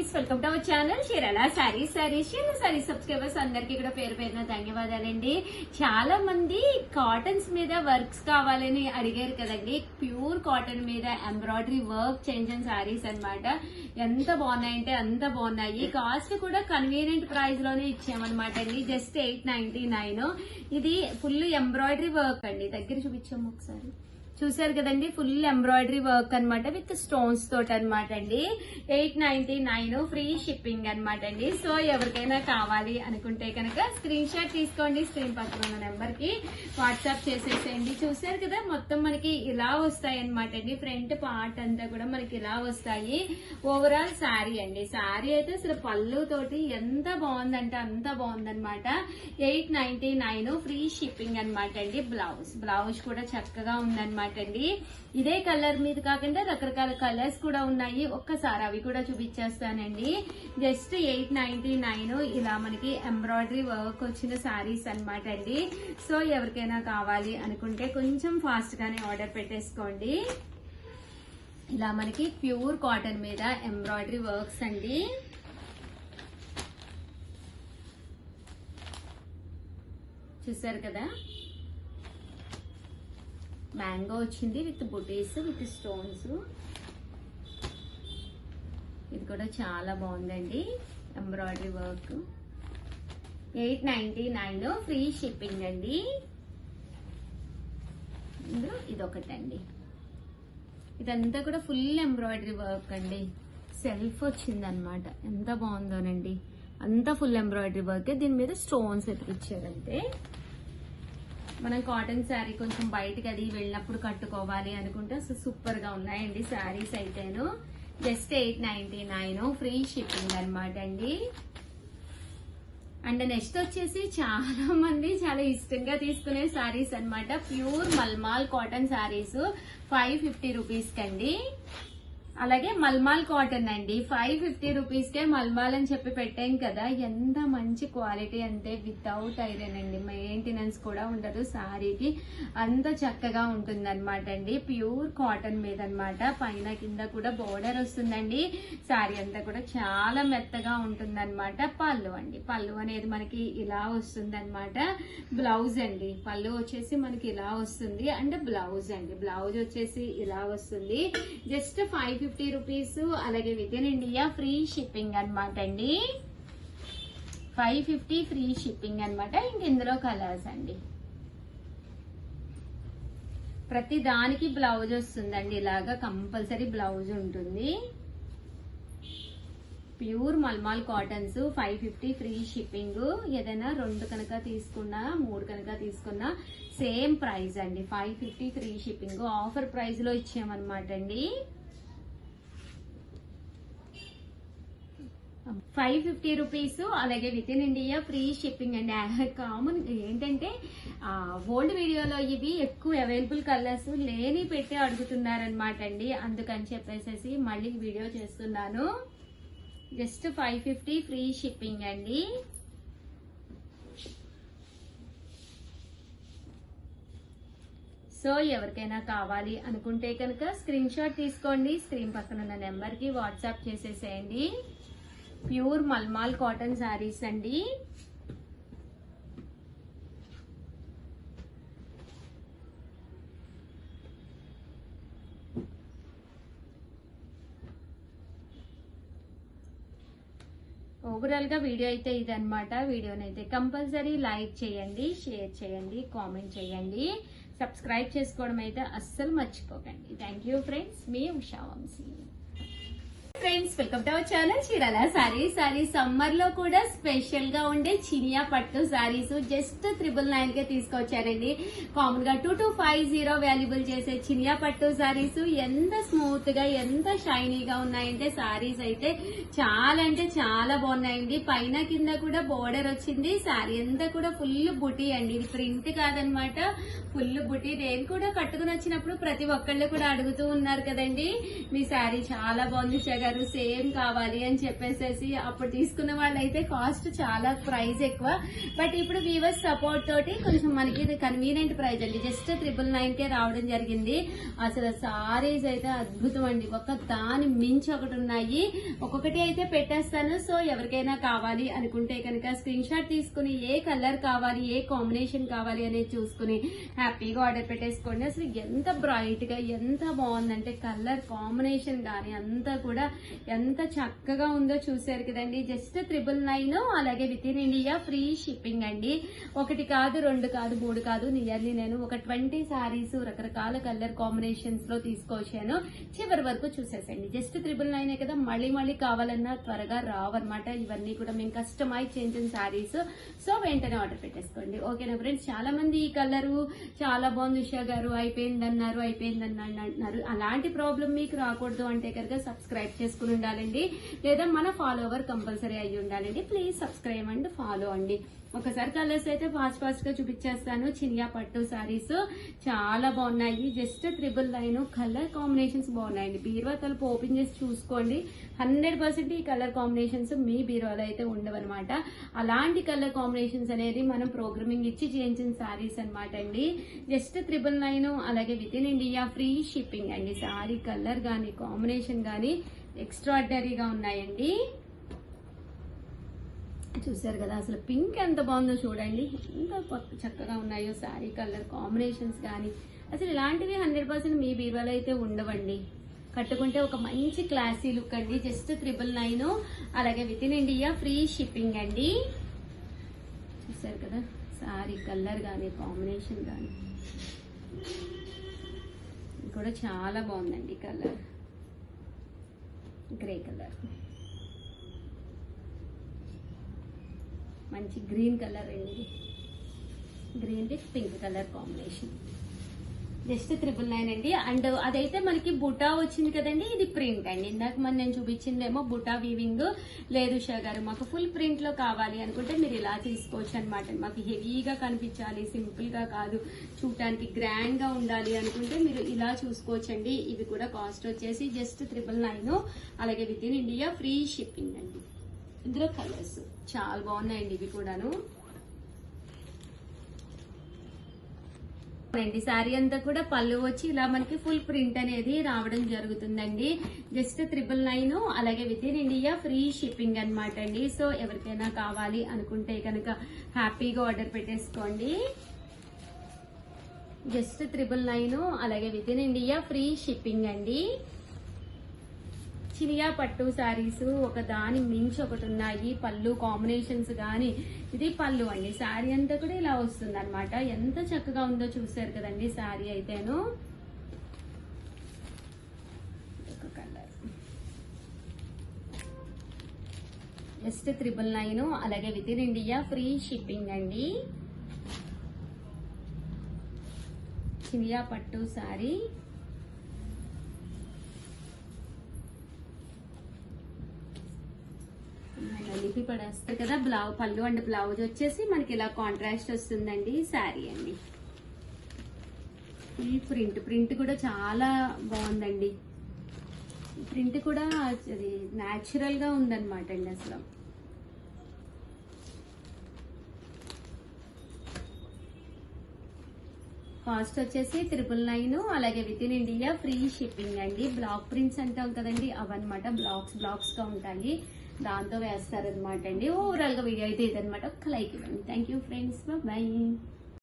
Friends, welcome to our channel Chirala saris. Subscribers అందరికి కూడా పేరు పేరున ధన్యవాదాలండి. చాలా మంది కాటన్స్ మీద వర్క్స్ కావాలని అడిగారు కదండి. ప్యూర్ కాటన్ మీద ఎంబ్రాయిడరీ వర్క్ చేంజ్ సారీస్ అన్నమాట. ఎంత బాగున్నాయంటే అంత బాగున్నాయి. కాస్ట్ కూడా కన్వీనియంట్ ప్రైస్ లోనే ఇచ్చామన్నమాట అండి. జస్ట్ 899. ఇది ఫుల్ ఎంబ్రాయిడరీ వర్క్ అండి. దగ్గర చూపించాము ఒకసారి, చూసారు కదండి. ఫుల్ ఎంబ్రాయిడరీ వర్క్ అనమాట విత్ స్టోన్స్ తోటి అనమాట అండి. 899 ఫ్రీ షిప్పింగ్ అనమాట అండి. సో ఎవరికైనా కావాలి అనుకుంటే కనుక స్క్రీన్ షాట్ తీసుకోండి. స్క్రీన్ పక్కన ఉన్న నెంబర్ కి వాట్సాప్ చేసేసేయండి. చూసారు కదా, మొత్తం మనకి ఇలా వస్తాయి అనమాట అండి. ఫ్రంట్ పార్ట్ అంతా కూడా మనకి ఇలా వస్తాయి. ఓవరాల్ శారీ అండి. శారీ అయితే అసలు పళ్ళు తోటి ఎంత బాగుందంటే అంత బాగుందనమాట. 899 ఫ్రీ షిప్పింగ్ అనమాట అండి. బ్లౌజ్ కూడా చక్కగా ఉందన్నమాట అండి. ఇదే కలర్ మీద కాకుండా రకరకాల కలర్స్ కూడా ఉన్నాయి. ఒక్కసారి అవి కూడా చూపించేస్తానండి. జస్ట్ 899 ఇలా మనకి ఎంబ్రాయిడరీ వర్క్ వచ్చిన శారీస్ అనమాట అండి. సో ఎవరికైనా కావాలి అనుకుంటే కొంచెం ఫాస్ట్ గానే ఆర్డర్ పెట్టేసుకోండి. ఇలా మనకి ప్యూర్ కాటన్ మీద ఎంబ్రాయిడరీ వర్క్స్ అండి. చూసారు కదా, మ్యాంగో వచ్చింది విత్ బుటీస్ విత్ స్టోన్స్. ఇది కూడా చాలా బాగుందండి ఎంబ్రాయిడరీ వర్క్. 899 ఫ్రీ షిప్పింగ్ అండి. ఇదొకటండి. ఇదంతా కూడా ఫుల్ ఎంబ్రాయిడరీ వర్క్ అండి. సెల్ఫ్ వచ్చింది అనమాట. ఎంత బాగుందోనండి. అంతా ఫుల్ ఎంబ్రాయిడరీ వర్క్. దీని మీద స్టోన్స్ ఎత్తిచ్చారంటే మనం కాటన్ శారీ కొంచెం బయటకి అది వెళ్ళినప్పుడు కట్టుకోవాలి అనుకుంటే సూపర్ గా ఉన్నాయండి శారీస్ అయితేను. జస్ట్ 899 ఫ్రీ షిప్పింగ్ అనమాట అండి. అండ్ నెక్స్ట్ వచ్చేసి చాలా మంది చాలా ఇష్టంగా తీసుకునే శారీస్ అనమాట. Pure mulmul cotton saris 550 rupees కండి. అలాగే మల్మాల్ కాటన్ అండి. 550 రూపీస్ కే మల్మాల్ అని చెప్పి పెట్టాం కదా. ఎంత మంచి క్వాలిటీ అంటే వితౌట్ ఐరన్ అండి. మెయింటెనెన్స్ కూడా ఉండదు శారీకి. అంత చక్కగా ఉంటుంది అనమాట అండి. ప్యూర్ కాటన్ మీద అనమాట. పైన కింద కూడా బోర్డర్ వస్తుందండి. శారీ అంతా కూడా చాలా మెత్తగా ఉంటుంది అనమాట. పళ్ళు అండి. పళ్ళు అనేది మనకి ఇలా వస్తుంది అనమాట. బ్లౌజ్ అండి. పళ్ళు వచ్చేసి మనకి ఇలా వస్తుంది. అండ్ బ్లౌజ్ అండి. బ్లౌజ్ వచ్చేసి ఇలా వస్తుంది. Just 550 rupees. అలాగే within India free shipping అనమాట అండి. 550 ఫ్రీ షిప్పింగ్ అనమాట. ఇంక ఇందులో కలర్స్ అండి. ప్రతి దానికి బ్లౌజ్ వస్తుందండి. ఇలాగా కంపల్సరీ బ్లౌజ్ ఉంటుంది. Pure mulmul cottons 550 free shipping. ఏదైనా 2 కనుక తీసుకున్నా 3 కనుక తీసుకున్నా సేమ్ ప్రైస్ అండి. 550 ఫ్రీ షిప్పింగ్. ఆఫర్ ప్రైస్ లో ఇచ్చామన్నమాట అండి. 550 రూపీస్. అలాగే within India free shipping అండి. కామన్ ఏంటంటే ఓల్డ్ వీడియోలో ఇవి ఎక్కువ అవైలబుల్ కలర్స్ లేని పెట్టి అడుగుతున్నారనమాట అండి. అందుకని చెప్పేసి మళ్ళీ వీడియో చేస్తున్నాను. జస్ట్ 550 ఫ్రీ షిప్పింగ్ అండి. సో ఎవరికైనా కావాలి అనుకుంటే కనుక స్క్రీన్ షాట్ తీసుకోండి. స్క్రీన్ పక్కన ఉన్న నెంబర్ కి వాట్సాప్ చేసేసేయండి. ప్యూర్ మల్మాల్ కాటన్ శారీస్ అండి. ఓవరాల్ గా వీడియో అయితే ఇదన్నమాట. వీడియోనైతే కంపల్సరీ లైక్ చేయండి, షేర్ చేయండి, కామెంట్ చేయండి. సబ్స్క్రైబ్ చేసుకోవడం అయితే అస్సలు మర్చిపోకండి. Thank you friends. మీ Usha Vamshi. Friends, welcome to our channel Chirala sarees. Summer లో కూడా స్పెషల్ గా ఉండే చినియా పట్టు సారీస్ జస్ట్ 999 కే తీసుకొచ్చారండి. కామన్ గా 2250 వాల్యుబుల్ చేసే చినియా పట్టు సారీస్ ఎంత స్మూత్ గా ఎంత షైనీగా ఉన్నాయంటే సారీస్ అయితే చాలా అంటే చాలా బాగున్నాయండి. పైన కింద కూడా బోర్డర్ వచ్చింది. సారీ అంతా కూడా ఫుల్ బుటీ అండి. ఇది ప్రింట్ కాదనమాట, ఫుల్ బుటీ. నేను కూడా కట్టుకుని వచ్చినప్పుడు ప్రతి ఒక్కళ్ళు కూడా అడుగుతూ ఉన్నారు కదండి, మీ సారీ చాలా బాగుంది గారు సేమ్ కావాలి అని చెప్పేసేసి అప్పుడు తీసుకున్న వాళ్ళైతే కాస్ట్ చాలా ప్రైస్ ఎక్కువ. బట్ ఇప్పుడు వీవర్స్ సపోర్ట్ తోటి కొంచెం మనకి ఇది కన్వీనియంట్ ప్రైస్ అండి. జస్ట్ 999కే రావడం జరిగింది. అసలు సారీస్ అయితే అద్భుతం అండి. ఒక దాని మించి ఒకటి ఉన్నాయి. ఒక్కొక్కటి అయితే పెట్టేస్తాను. సో ఎవరికైనా కావాలి అనుకుంటే కనుక స్క్రీన్ షాట్ తీసుకుని ఏ కలర్ కావాలి, ఏ కాంబినేషన్ కావాలి అనేది చూసుకుని హ్యాపీగా ఆర్డర్ పెట్టేసుకోండి. అసలు ఎంత బ్రైట్ గా ఎంత బాగుందంటే కలర్ కాంబినేషన్ గానీ అంతా కూడా ఎంత చక్కగా ఉందో చూసారు కదండి. జస్ట్ 999. అలాగే within India free shipping అండి. ఒకటి కాదు, 2 కాదు, 3 కాదు, నియర్లీ నేను ఒక 20 సారీస్ రకరకాల కలర్ కాంబినేషన్స్ లో తీసుకొచ్చాను. చివరి వరకు చూసేసండి. జస్ట్ 999 కదా, మళ్ళీ మళ్ళీ కావాలన్నా త్వరగా రావన్నమాట. ఇవన్నీ కూడా మేము కస్టమైజ్ చేయించిన సారీస్. సో వెంటనే ఆర్డర్ పెట్టేసుకోండి. ఓకేనా ఫ్రెండ్స్? చాలా మంది ఈ కలరు చాలా బాగుంది ఉషా గారు, అయిపోయిందన్నారు అంటున్నారు. అలాంటి ప్రాబ్లం మీకు రాకూడదు అంటే కనుక సబ్స్క్రైబ్ చేసుకుని ఉండాలండి, లేదా మన ఫాలోవర్ కంపల్సరీ అయ్యి ఉండాలండి. ప్లీజ్ సబ్స్క్రైబ్ అండ్ ఫాలో అండి. ఒకసారి కలర్స్ అయితే ఫాస్ట్ గా చూపించేస్తాను. చినియా పట్టు సారీస్ చాలా బాగున్నాయి. జస్ట్ 999. కలర్ కాంబినేషన్స్ బాగున్నాయండి. బీరువా తలుపు ఓపెన్ చేసి చూసుకోండి. 100% ఈ కలర్ కాంబినేషన్స్ మీ బీరువాలో అయితే ఉండవన్నమాట. అలాంటి కలర్ కాంబినేషన్స్ అనేది మనం ప్రోగ్రామింగ్ ఇచ్చి చేయించిన సారీస్ అనమాట అండి. జస్ట్ 999. అలాగే within India free shipping అండి. సారీ కలర్ గానీ కాంబినేషన్ గానీ ఎక్స్ట్రాడినరీగా ఉన్నాయండి. చూసారు కదా, అసలు పింక్ ఎంత బాగుందో చూడండి. ఎంత చక్కగా ఉన్నాయో శారీ కలర్ కాంబినేషన్స్ కానీ. అసలు ఇలాంటివి 100% మీ బీరువాలో అయితే ఉండవండి. కట్టుకుంటే ఒక మంచి క్లాసీ లుక్ అండి. జస్ట్ 999. అలాగే within India free shipping అండి. చూసారు కదా, శారీ కలర్ కానీ కాంబినేషన్ కానీ కూడా చాలా బాగుందండి. కలర్ గ్రే కలర్, మంచి గ్రీన్ కలర్ అండి. Green with pink colour combination. Just 999 అండి. అండ్ అదైతే మనకి బుటా వచ్చింది కదండి, ఇది ప్రింట్ అండి. ఇందాక నేను చూపించిందేమో బుటా వీవింగ్. లేదు ఉషా గారు మాకు ఫుల్ ప్రింట్ లో కావాలి అనుకుంటే మీరు ఇలా తీసుకోవచ్చు అనమాట. మాకు హెవీగా కనిపించాలి, సింపుల్ గా కాదు, చూడటానికి గ్రాండ్ గా ఉండాలి అనుకుంటే మీరు ఇలా చూసుకోవచ్చండి. ఇవి కూడా కాస్ట్ వచ్చేసి జస్ట్ 999. అలాగే within India free shipping అండి. ఇందులో కలర్స్ చాలా బాగున్నాయండి. ఇవి కూడాను అండి. శారీ అంతా కూడా పళ్ళు వచ్చి ఇలా మనకి ఫుల్ ప్రింట్ అనేది రావడం జరుగుతుందండి. జస్ట్ 999. అలాగే within India free shipping అనమాట అండి. సో ఎవరికైనా కావాలి అనుకుంటే కనుక హ్యాపీగా ఆర్డర్ పెట్టేసుకోండి. జస్ట్ 999. అలాగే within India free shipping అండి. చినియా పట్టు శారీస్ ఒక దాని మించి ఒకటి ఉన్నాయి. పళ్ళు కాంబినేషన్స్ కానీ ఇది పళ్ళు అండి. శారీ అంతా కూడా ఇలా వస్తుంది అనమాట. ఎంత చక్కగా ఉందో చూసారు కదండి శారీ అయితేను. ఒక కలర్ జస్ట్ 999. అలాగే within India free shipping అండి. చినియా పట్టు శారీ లిపి పడేస్తారు కదా. పళ్ళు అండ్ బ్లౌజ్ వచ్చేసి మనకి ఇలా కాంట్రాస్ట్ వస్తుందండి. శారీ అండి ఫుల్ ప్రింట్ కూడా చాలా బాగుందండి. ప్రింట్ కూడా అది న్యాచురల్ గా ఉందన్నమాట అండి. అసలు కాస్ట్ వచ్చేసి 999. అలాగే within India free shipping అండి. బ్లాక్ ప్రింట్స్ అంటాం కదండి, అవన్నమాట. బ్లాక్స్ గా ఉంటాయి, దాంతో వేస్తారనమాట అండి. ఓవరాల్ గా వీడియో అయితే ఇదనమాట. ఒక లైక్ ఇవ్వండి. Thank you friends, bye.